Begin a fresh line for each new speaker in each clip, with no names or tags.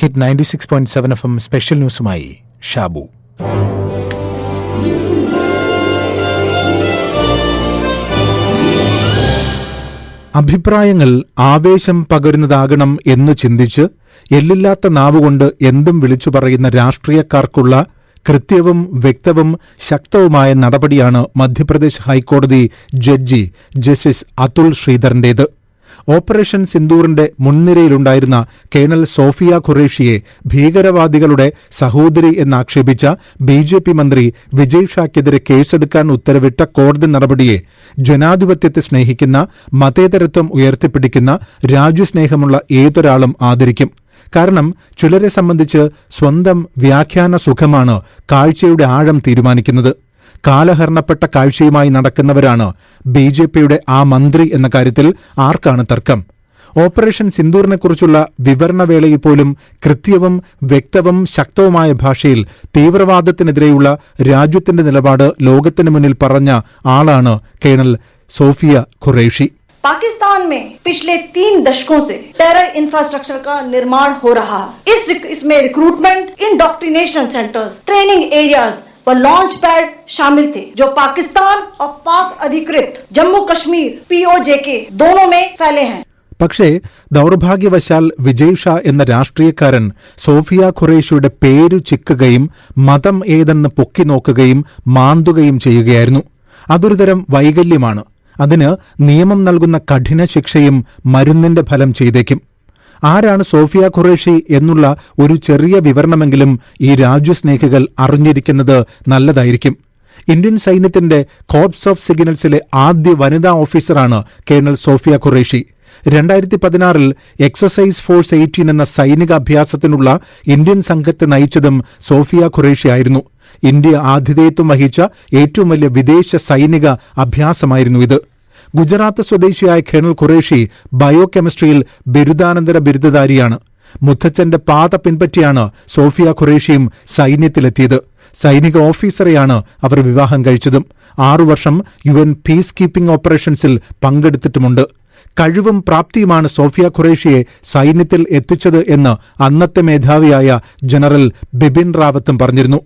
Hit 96.7 FM special ന്യൂസുമായി ഷാബു. അഭിപ്രായങ്ങൾ ആവേശം പകരുന്നതാകണം എന്നു ചിന്തിച്ച് എല്ലില്ലാത്ത നാവുകൊണ്ട് എന്തും വിളിച്ചു പറയുന്ന രാഷ്ട്രീയക്കാർക്കുള്ള കൃത്യവും വ്യക്തവും ശക്തവുമായ നടപടിയാണ് മധ്യപ്രദേശ് ഹൈക്കോടതി ജഡ്ജി ജസ്റ്റിസ് അതുൽ ശ്രീധറിന്റേത്. ഓപ്പറേഷൻ സിന്ദൂറിന്റെ മുൻനിരയിലുണ്ടായിരുന്ന കേണൽ സോഫിയ ഖുറേഷിയെ ഭീകരവാദികളുടെ സഹോദരി എന്നാക്ഷേപിച്ച ബിജെപി മന്ത്രി വിജയ് ഷായ്ക്കെതിരെ കേസെടുക്കാൻ ഉത്തരവിട്ട കോടതി നടപടിയെ ജനാധിപത്യത്തെ സ്നേഹിക്കുന്ന, മതേതരത്വം ഉയർത്തിപ്പിടിക്കുന്ന, രാജ്യസ്നേഹമുള്ള ഏതൊരാളും ആദരിക്കും. കാരണം ചിലരെ സംബന്ധിച്ച് സ്വന്തം വ്യാഖ്യാന സുഖമാണ് കാഴ്ചയുടെ ആഴം തീരുമാനിക്കുന്നത്. കാലഹരണപ്പെട്ട കാഴ്ചയുമായി നടക്കുന്നവരാണ് ബിജെപിയുടെ ആ മന്ത്രി എന്ന കാര്യത്തിൽ ആർക്കാണ് തർക്കം? ഓപ്പറേഷൻ സിന്ദൂറിനെക്കുറിച്ചുള്ള വിവരണവേളയിൽ പോലും കൃത്യവും വ്യക്തവും ശക്തവുമായ ഭാഷയിൽ തീവ്രവാദത്തിനെതിരെയുള്ള രാജ്യത്തിന്റെ നിലപാട് ലോകത്തിന് മുന്നിൽ പറഞ്ഞ ആളാണ് കേണൽ സോഫിയ ഖുറേഷി.
पाकिस्तान में पिछले 3 दशकों से टेरर इंफ्रास्ट्रक्चर का निर्माण हो रहा है. इसमें recruitment, indoctrination centres, training areas व लॉन्च पैड शामिल थे जो पाकिस्तान और पाक अधिकृत जम्मू कश्मीर POJK दोनों में फैले हैं.
പക്ഷേ ദൌർഭാഗ്യവശാൽ വിജയ് ഷാ എന്ന രാഷ്ട്രീയക്കാരൻ സോഫിയ ഖുറേഷിയുടെ പേരു ചിക്കുകയും മതം ഏതെന്ന് പൊക്കി നോക്കുകയും മാന്തുകയും ചെയ്യുകയായിരുന്നു. അതൊരുതരം വൈകല്യമാണ്. അതിന് നിയമം നൽകുന്ന കഠിന ശിക്ഷയും മരുന്നിന്റെ ഫലം ചെയ്തേക്കും. ആരാണ് സോഫിയ ഖുറേഷി എന്നുള്ള ഒരു ചെറിയ വിവരണമെങ്കിലും ഈ രാജ്യസ്നേഹികൾ അറിഞ്ഞിരിക്കുന്നത് നല്ലതായിരിക്കും. ഇന്ത്യൻ സൈന്യത്തിന്റെ കോർപ്സ് ഓഫ് സിഗ്നൽസിലെ ആദ്യ വനിതാ ഓഫീസറാണ് colonel Sofiya Qureshi. 2016 exercise force 18 എന്ന സൈനിക അഭ്യാസത്തിനുള്ള ഇന്ത്യൻ സംഘത്തെ നയിച്ചതും സോഫിയ ഖുറേഷി ആയിരുന്നു. ഇന്ത്യ ആതിഥേയത്വം വഹിച്ച ഏറ്റവും വലിയ വിദേശ സൈനിക അഭ്യാസമായിരുന്നു ഇത്. ഗുജറാത്ത് സ്വദേശിയായ കേണൽ ഖുറേഷി ബയോകെമിസ്ട്രിയിൽ ബിരുദാനന്തര ബിരുദധാരിയാണ്. മുത്തച്ഛന്റെ പാത പിൻപറ്റിയാണ് സോഫിയ ഖുറേഷിയും സൈന്യത്തിലെത്തിയത്. സൈനിക ഓഫീസറെയാണ് അവർ വിവാഹം കഴിച്ചതും. 6 വർഷം UN പീസ് കീപ്പിംഗ് ഓപ്പറേഷൻസിൽ പങ്കെടുത്തിട്ടുമുണ്ട്. കഴിവും പ്രാപ്തിയുമാണ് സോഫിയ ഖുറേഷിയെ സൈന്യത്തിൽ എത്തിച്ചത് എന്ന് അന്നത്തെ മേധാവിയായ ജനറൽ ബിപിൻ റാവത്തും പറഞ്ഞിരുന്നു.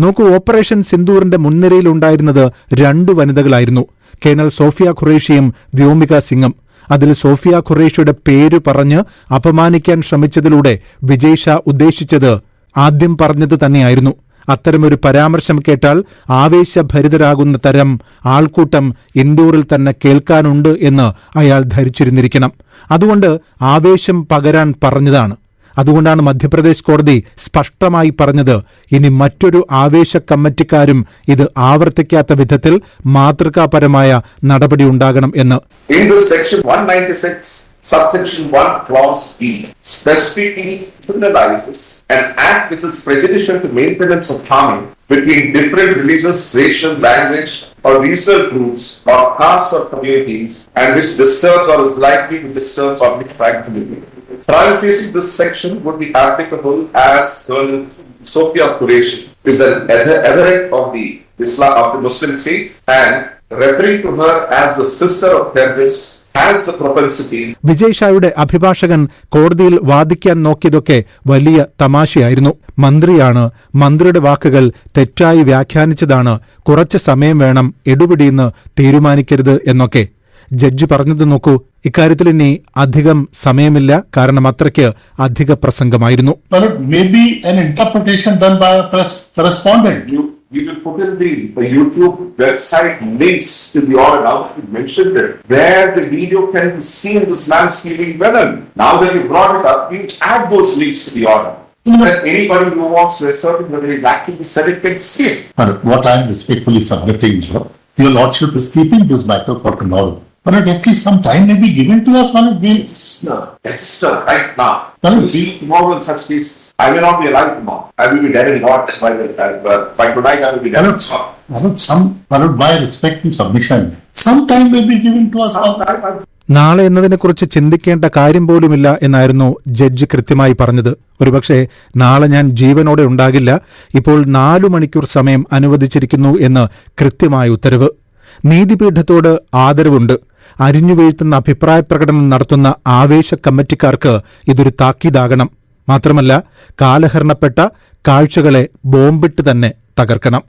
നോക്കൂ, ഓപ്പറേഷൻ സിന്ദൂറിന്റെ മുൻനിരയിലുണ്ടായിരുന്നത് 2 വനിതകളായിരുന്നു, കേണൽ സോഫിയ ഖുറേഷിയും വ്യോമിക സിംഗും. അതിൽ സോഫിയ ഖുറേഷിയുടെ പേര് പറഞ്ഞ് അപമാനിക്കാൻ ശ്രമിച്ചതിലൂടെ വിജയ് ഷാ ഉദ്ദേശിച്ചത് ആദ്യം പറഞ്ഞത് തന്നെയായിരുന്നു. അത്തരമൊരു പരാമർശം കേട്ടാൽ ആവേശഭരിതരാകുന്ന തരം ആൾക്കൂട്ടം ഇൻഡോറിൽ തന്നെ കേൾക്കാനുണ്ട് എന്ന് അയാൾ ധരിച്ചിരുന്നിരിക്കണം. അതുകൊണ്ട് ആവേശം പകരാൻ പറഞ്ഞതാണ്. അതുകൊണ്ടാണ് മധ്യപ്രദേശ് കോടതി സ്പഷ്ടമായി പറഞ്ഞത്, ഇനി മറ്റൊരു ആവേശ കമ്മിറ്റിക്കാരും ഇത് ആവർത്തിക്കാത്ത വിധത്തിൽ മാതൃകാപരമായ നടപടി ഉണ്ടാകണം എന്ന്.
Subsection 1 clause B specifically criminalizes an act which is prejudicial to maintenance of harmony between different religious, racial, language or regional groups or castes or communities, and which disturbs or is likely to disturb public tranquility. Prior facing this section would be applicable as Colonel Sofia Qureshi is an adherent of the Islam of the Muslim faith, and referring to her as the sister of terrorists has the propensity.
Vijay ഷായുടെ അഭിഭാഷകൻ കോടതിയിൽ വാദിക്കാൻ നോക്കിയതൊക്കെ വലിയ തമാശയായിരുന്നു. മന്ത്രിയാണ്, മന്ത്രിയുടെ വാക്കുകൾ തെറ്റായി വ്യാഖ്യാനിച്ചതാണ്, കുറച്ച് സമയം വേണം, എടുപിടിയെന്ന് തീരുമാനിക്കരുത് എന്നൊക്കെ ജഡ്ജി പറഞ്ഞത് നോക്കൂ. ഇക്കാര്യത്തിൽ ഇനി അധികം സമയമില്ല, കാരണം അത്രയ്ക്ക് അധിക പ്രസംഗമായിരുന്നു.
We will put in the YouTube website links in the order. Now that you mentioned it, where the video can be seen this man speaking venom. Now that you brought it up, we add those links to the order. That anybody who wants to assert whether he's actually said it can see it.
What I am respectfully submitting, your Lordship is keeping this matter for tomorrow. But at least some time may be given to us when it will.
Register right now. You see tomorrow in such cases. I may not be alive tomorrow. I will be dead in God by the time. But by tonight I will be dead.
My respect and submission. Some time may be given to us.
നാളെ എന്നതിനെക്കുറിച്ച് ചിന്തിക്കേണ്ട കാര്യം പോലുമില്ല എന്നായിരുന്നു judge കൃത്യമായി പറഞ്ഞത്. ഒരുപക്ഷെ നാളെ ഞാൻ ജീവനോടെ ഉണ്ടാകില്ല, ഇപ്പോൾ 4 മണിക്കൂർ സമയം അനുവദിച്ചിരിക്കുന്നു എന്ന് കൃത്യമായ ഉത്തരവ്. നീതിപീഠത്തോട് ആദരവുണ്ട്. അരിഞ്ഞുവീഴ്ത്തുന്ന അഭിപ്രായ പ്രകടനം നടത്തുന്ന ആവേശ കമ്മിറ്റിക്കാർക്ക് ഇതൊരു താക്കീതാകണം. മാത്രമല്ല കാലഹരണപ്പെട്ട കാഴ്ചകളെ ബോംബിട്ട് തന്നെ തകർക്കണം.